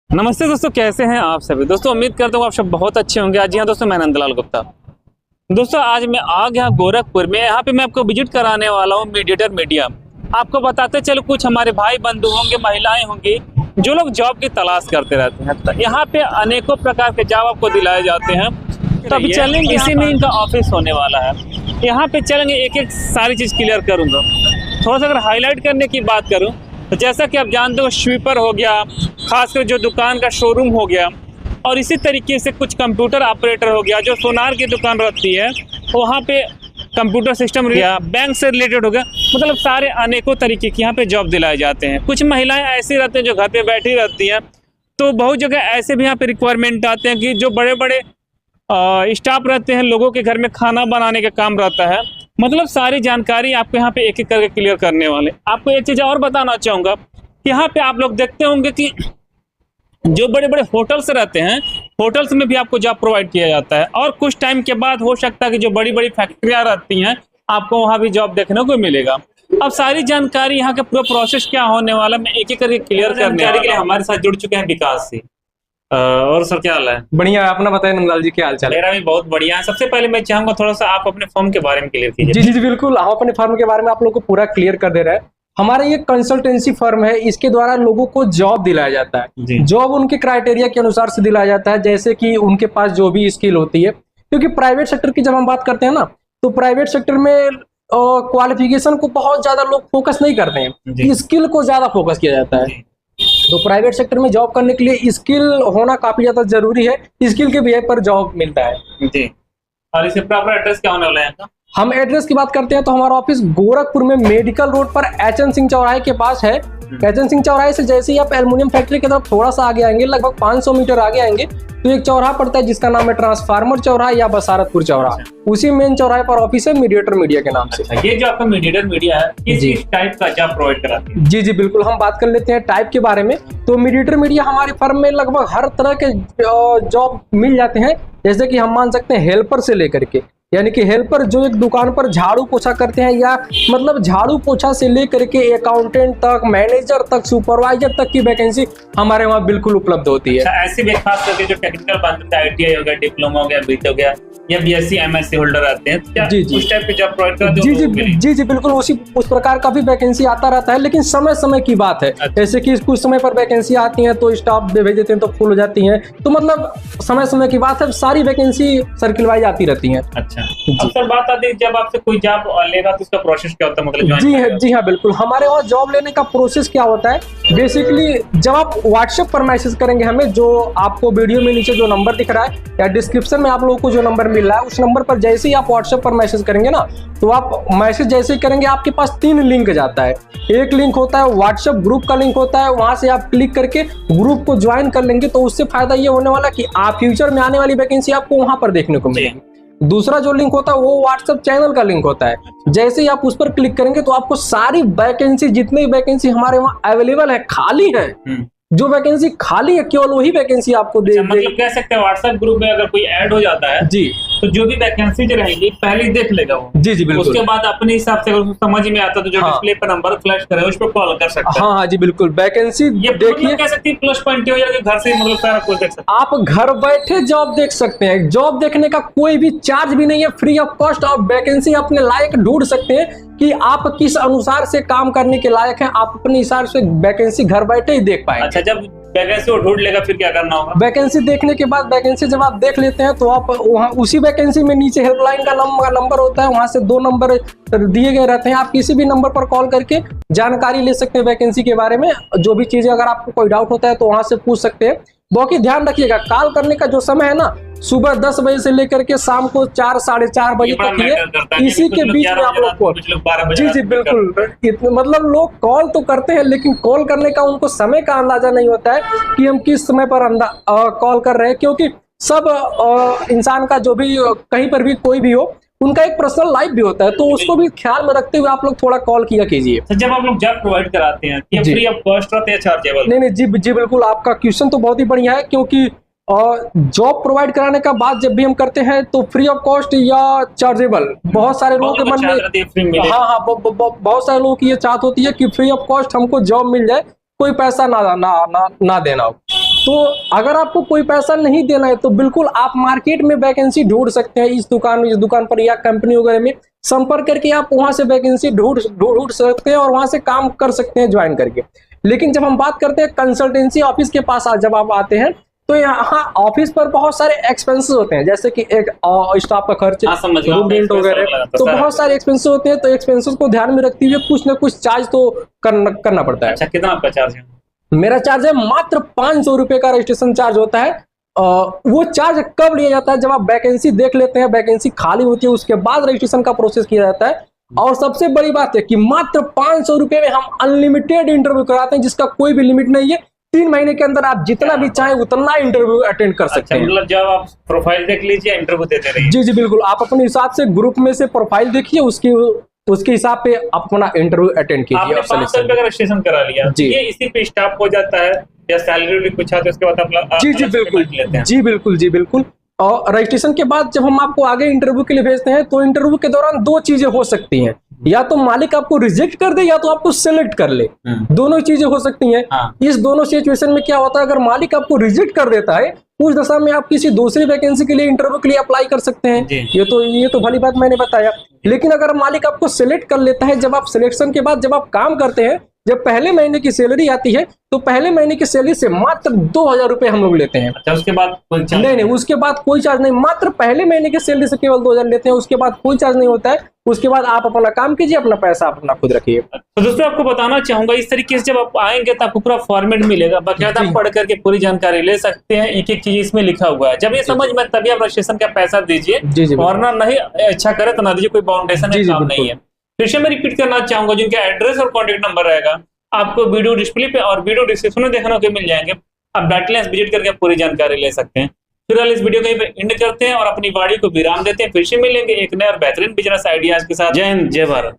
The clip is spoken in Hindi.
नमस्ते दोस्तों, कैसे हैं आप सभी दोस्तों। उम्मीद करता हूँ आप सब बहुत अच्छे होंगे। आज यहाँ दोस्तों मैं नंदलाल गुप्ता। दोस्तों आज मैं आ गया गोरखपुर में। यहाँ पे मैं आपको विजिट कराने वाला हूँ मीडिएटर मीडिया। आपको बताते चलो, कुछ हमारे भाई बंधु होंगे, महिलाएं होंगी जो लोग जॉब की तलाश करते रहते हैं। तो यहाँ पे अनेकों प्रकार के जॉब आपको दिलाए जाते हैं। तो अभी चलेंगे, इसी में इनका ऑफिस होने वाला है। यहाँ पे चलेंगे, एक एक सारी चीज़ क्लियर करूँगा। थोड़ा सा अगर हाईलाइट करने की बात करूँ तो जैसा कि आप जानते हो, स्वीपर हो गया, खासकर जो दुकान का शोरूम हो गया, और इसी तरीके से कुछ कंप्यूटर ऑपरेटर हो गया, जो सोनार की दुकान रहती है वहाँ पे कंप्यूटर सिस्टम हो गया, बैंक से रिलेटेड हो गया। मतलब सारे अनेकों तरीके के यहाँ पे जॉब दिलाए जाते हैं। कुछ महिलाएं ऐसी रहती हैं जो घर पे बैठी रहती हैं। तो बहुत जगह ऐसे भी यहाँ पे रिक्वायरमेंट आते हैं कि जो बड़े बड़े स्टाफ रहते हैं, लोगों के घर में खाना बनाने का काम रहता है। मतलब सारी जानकारी आपको यहाँ पे एक एक करके क्लियर करने वाले। आपको एक चीज़ और बताना चाहूँगा कि यहाँ पे आप लोग देखते होंगे कि जो बड़े बड़े होटल्स रहते हैं, होटल्स में भी आपको जॉब प्रोवाइड किया जाता है। और कुछ टाइम के बाद हो सकता है कि जो बड़ी बड़ी फैक्ट्रियाँ रहती हैं, आपको वहाँ भी जॉब देखने को मिलेगा। अब सारी जानकारी यहाँ का पूरा प्रोसेस क्या होने वाला, मैं एक एक करके क्लियर करने के लिए हमारे साथ जुड़ चुके हैं विकास जी। और सर क्या हाल है? बढ़िया है, अपना बताएं नंदलाल जी, क्या हाल चाल है? मेरा भी बहुत बढ़िया है। सबसे पहले मैं चाहूंगा थोड़ा सा आप अपने फर्म के बारे में क्लियर कीजिए। जी बिल्कुल, हम अपने फर्म के बारे में आप लोगों को पूरा क्लियर कर दे रहे हैं। हमारा ये कंसल्टेंसी फर्म है, इसके द्वारा लोगों को जॉब दिलाया जाता है। जॉब उनके क्राइटेरिया के अनुसार से दिलाया जाता है, जैसे कि उनके पास जो भी स्किल होती है। क्योंकि प्राइवेट सेक्टर की जब हम बात करते हैं ना, तो प्राइवेट सेक्टर में क्वालिफिकेशन को बहुत ज्यादा लोग फोकस नहीं करते हैं, स्किल को ज्यादा फोकस किया जाता है। तो प्राइवेट सेक्टर में जॉब करने के लिए स्किल होना काफी ज्यादा जरूरी है। स्किल के बेस पर जॉब मिलता है जी। और इसके प्रॉपर एड्रेस क्या होने वाला है? हम एड्रेस की बात करते हैं तो हमारा ऑफिस गोरखपुर में मेडिकल रोड पर एचएन सिंह चौराहे के पास है। एचएन सिंह चौराहे से जैसे ही आप एल्युमिनियम फैक्ट्री की तरफ थोड़ा सा आगे आएंगे, लगभग 500 मीटर आगे आएंगे, तो एक चौराहा पड़ता है जिसका नाम है ट्रांसफार्मर चौराहा या बसारतपुर चौराहा। उसी मेन चौराहे पर ऑफिस है मीडिएटर मीडिया के नाम से। ये जो आपका मीडिएटर मीडिया है, किस टाइप का जॉब प्रोवाइड कराती है? जी बिल्कुल, हम बात कर लेते हैं टाइप के बारे में। तो मीडिएटर मीडिया हमारे फर्म में लगभग हर तरह के जॉब मिल जाते हैं। जैसे कि हम मान सकते हैं हेल्पर से लेकर के, यानी कि हेल्पर जो एक दुकान पर झाड़ू पोछा करते हैं, या मतलब झाड़ू पोछा से लेकर के अकाउंटेंट तक, मैनेजर तक, सुपरवाइजर तक की वैकेंसी हमारे वहाँ बिल्कुल उपलब्ध होती है। ऐसी भी खास करके जो टेक्निकल बनते हैं, आईटीआई हो गया, डिप्लोमा हो गया, बीटेक हो गया, या बीएससी एमएससी होल्डर आते हैं, क्या उस टाइप के जॉब प्रोवाइड करते हैं? जी बिल्कुल, उस प्रकार का भी वैकेंसी आता रहता है, लेकिन समय समय की बात है। जैसे कि कुछ समय पर वैकेंसी आती है तो स्टाफ भेज देते हैं तो फुल हो जाती है। तो मतलब समय समय की बात है, सारी वैकेंसी सर्किल वाइज आती रहती है। अच्छा, अब सर बात आती है जब आपसे कोई जॉब लेगा तो उसका प्रोसेस क्या होता है? मतलब जी हाँ बिल्कुल, हमारे वहाँ जॉब लेने का प्रोसेस क्या होता है, बेसिकली जब आप व्हाट्सएप पर मैसेज करेंगे हमें, जो आपको वीडियो में नीचे जो नंबर दिख रहा है या डिस्क्रिप्शन में आप लोगों को जो नंबर मिल रहा है, उस नंबर पर जैसे ही आप व्हाट्सएप पर मैसेज करेंगे ना, तो आप मैसेज जैसे ही करेंगे आपके पास 3 लिंक जाता है। एक लिंक होता है व्हाट्सएप ग्रुप का लिंक होता है, वहां से आप क्लिक करके ग्रुप को ज्वाइन कर लेंगे। तो उससे फायदा ये होने वाला कि आप फ्यूचर में आने वाली वैकेंसी आपको वहां पर देखने को मिलेगी। दूसरा जो लिंक होता है वो व्हाट्सएप चैनल का लिंक होता है। जैसे ही आप उस पर क्लिक करेंगे तो आपको सारी वैकेंसी, जितनी वैकेंसी हमारे वहाँ अवेलेबल है, खाली है, जो वैकेंसी खाली है केवल वही वैकेंसी आपको दे। मतलब कह सकते हैं व्हाट्सएप ग्रुप में अगर कोई ऐड हो जाता है जी, तो जो भी वैकेंसी जो रहेगी पहले ही देख लेगा वो। जी बिल्कुल। उसके बाद अपने हिसाब से अगर समझ में आता तो जो डिस्प्ले पर नंबर फ्लैश करे उस पर कॉल कर सकते हैं। हाँ जी बिल्कुल, वैकेंसी ये देखिए, कह सकते हैं प्लस पॉइंट हो जाएगा, घर से मतलब सारा कुछ देख सकते हैं। आप घर बैठे जॉब देख सकते हैं। जॉब देखने का कोई भी चार्ज भी नहीं है, फ्री ऑफ कॉस्ट। आप वैकेंसी अपने लायक ढूंढ सकते हैं कि आप किस अनुसार से काम करने के लायक हैं। आप अपने हिसाब से वैकेंसी घर बैठे ही देख पाएंगे। अच्छा, जब वैकेंसी ढूंढ लेगा फिर क्या करना होगा? वैकेंसी देखने के बाद, वैकेंसी जब आप देख लेते हैं तो आप वहाँ उसी वैकेंसी में नीचे हेल्पलाइन का नंबर होता है, वहां से 2 नंबर दिए गए रहते हैं। आप किसी भी नंबर पर कॉल करके जानकारी ले सकते हैं वैकेंसी के बारे में। जो भी चीजें अगर आपको कोई डाउट होता है तो वहां से पूछ सकते हैं। बाकी ध्यान रखिएगा, कॉल करने का जो समय है ना, सुबह 10 बजे से लेकर के शाम को 4 साढ़े 4 बजे तक है। इसी के बीच में आप लोग कॉल, जी बिल्कुल, मतलब लोग कॉल तो करते हैं, लेकिन कॉल करने का उनको समय का अंदाजा नहीं होता है कि हम किस समय पर कॉल कर रहे हैं। क्योंकि सब इंसान का, जो भी कहीं पर भी कोई भी हो, उनका एक पर्सनल लाइफ भी होता है, तो उसको भी ख्याल में रखते हुए आप लोग थोड़ा कॉल किया कीजिए। तो जब आप लोग जॉब प्रोवाइड कराते हैं, ये फ्री ऑफ कॉस्ट रहते हैं, चार्जेबल? नहीं जी बिल्कुल, आपका क्वेश्चन तो बहुत ही बढ़िया है। क्योंकि जॉब प्रोवाइड कराने का बात जब भी हम करते हैं तो फ्री ऑफ कॉस्ट या चार्जेबल, बहुत सारे लोगों के मन में बहुत सारे लोगों की ये चाहत होती है कि फ्री ऑफ कॉस्ट हमको जॉब मिल जाए, कोई पैसा ना देना हो। तो अगर आपको कोई पैसा नहीं देना है तो बिल्कुल आप मार्केट में वैकेंसी ढूंढ सकते हैं, इस दुकान पर या कंपनी वगैरह में संपर्क करके आप वहां से वैकेंसी ढूंढ सकते हैं और वहां से काम कर सकते हैं ज्वाइन करके। लेकिन जब हम बात करते हैं कंसल्टेंसी ऑफिस के पास जब आप आते हैं तो यहाँ ऑफिस पर बहुत सारे एक्सपेंसेस होते हैं, जैसे कि एक स्टाफ का खर्च, रूम रेंट वगैरह, तो बहुत सारे एक्सपेंसेस होते हैं। तो एक्सपेंसेस को ध्यान में रखते हुए कुछ ना कुछ चार्ज तो करना पड़ता है। अच्छा, कितना आपका चार्ज है? मेरा चार्ज है मात्र 500 रुपए का रजिस्ट्रेशन चार्ज होता है। वो चार्ज कब लिया जाता है? जब आप वैकेंसी देख लेते हैं, वैकेंसी खाली होती है, उसके बाद रजिस्ट्रेशन का प्रोसेस किया जाता है। और सबसे बड़ी बात है कि मात्र 500 रुपए में हम अनलिमिटेड इंटरव्यू कराते हैं, जिसका कोई भी लिमिट नहीं है। 3 महीने के अंदर आप जितना भी चाहें उतना इंटरव्यू अटेंड कर सकते हैं। मतलब जब आप प्रोफाइल देख लीजिए, इंटरव्यू देते रहिए। जी बिल्कुल, आप अपने हिसाब से ग्रुप में से प्रोफाइल देखिए, उसके हिसाब पे अपना इंटरव्यू अटेंड कीजिए। आपने 500 रुपए का रजिस्ट्रेशन करा लिया, जी, ये इसी पे स्टाफ हो जाता है या सैलरी भी कुछ आता है उसके बाद आप जी बिल्कुल। और रजिस्ट्रेशन के बाद जब हम आपको आगे इंटरव्यू के लिए भेजते हैं तो इंटरव्यू के दौरान 2 चीजें हो सकती हैं, या तो मालिक आपको रिजेक्ट कर दे या तो आपको सिलेक्ट कर ले। दोनों चीजें हो सकती हैं। इस दोनों सिचुएशन में क्या होता है, अगर मालिक आपको रिजेक्ट कर देता है उस दशा में आप किसी दूसरी वैकेंसी के लिए इंटरव्यू के लिए अप्लाई कर सकते हैं। ये तो भली बात मैंने बताया। लेकिन अगर मालिक आपको सिलेक्ट कर लेता है, जब आप सिलेक्शन के बाद जब आप काम करते हैं, जब पहले महीने की सैलरी आती है तो पहले महीने की सैलरी से मात्र 2000 रुपए हम लोग लेते हैं। अच्छा, उसके बाद नहीं, उसके बाद कोई चार्ज नहीं, मात्र पहले महीने की सैलरी से केवल 2000 लेते हैं, उसके बाद कोई चार्ज नहीं होता है। उसके बाद आप अपना काम कीजिए, अपना पैसा अपना खुद रखिए। तो दोस्तों आपको बताना चाहूंगा, इस तरीके से जब आप आएंगे तो आपको पूरा फॉर्मेट मिलेगा, बाकायदा आप पढ़ करके पूरी जानकारी ले सकते हैं। एक एक चीज इसमें लिखा हुआ है, जब ये समझ में तभी आप रजिस्ट्रेशन का पैसा दीजिए, वरना नहीं अच्छा करे तो ना दीजिए, कोई बाउंडेशन काम नहीं है। फिर से मैं रिपीट करना चाहूंगा, जिनका एड्रेस और कॉन्टेक्ट नंबर रहेगा आपको वीडियो डिस्प्ले पे और वीडियो डिस्क्रिप्शन में देखने को मिल जाएंगे। आप डायरेक्टली विजिट करके पूरी जानकारी ले सकते हैं। फिलहाल इस वीडियो को यहीं पे एंड करते हैं और अपनी वाणी को विराम देते हैं। फिर से मिलेंगे एक नए और बेहतरीन बिजनेस आइडियाज के साथ। जय हिंद, जय भारत।